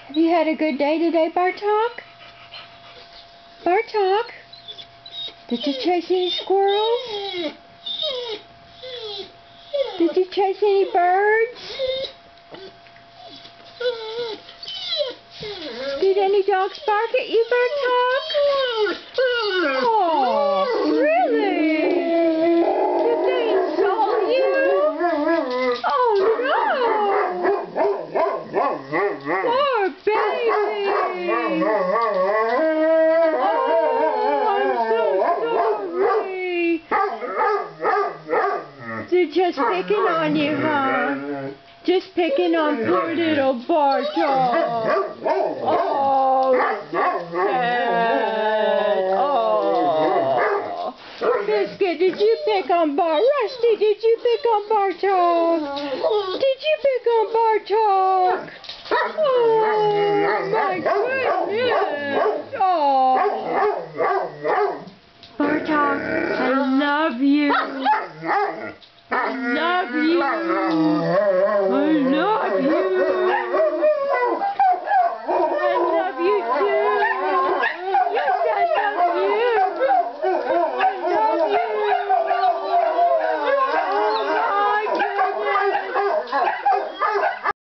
Have you had a good day today, Bartok? Bartok? Did you chase any squirrels? Did you chase any birds? Did any dogs bark at you, Bartok? Oh, really? Did they insult you? Oh, no! Poor baby! Oh, I'm so sorry! They're just picking on you, huh? Just picking on poor little Bartok. Oh, that's sad. Oh. Biscuit, did you pick on Rusty, did you pick on Bartok? Did you pick on Bartok? Oh, my goodness. Oh. Bartok, I love you. I love you.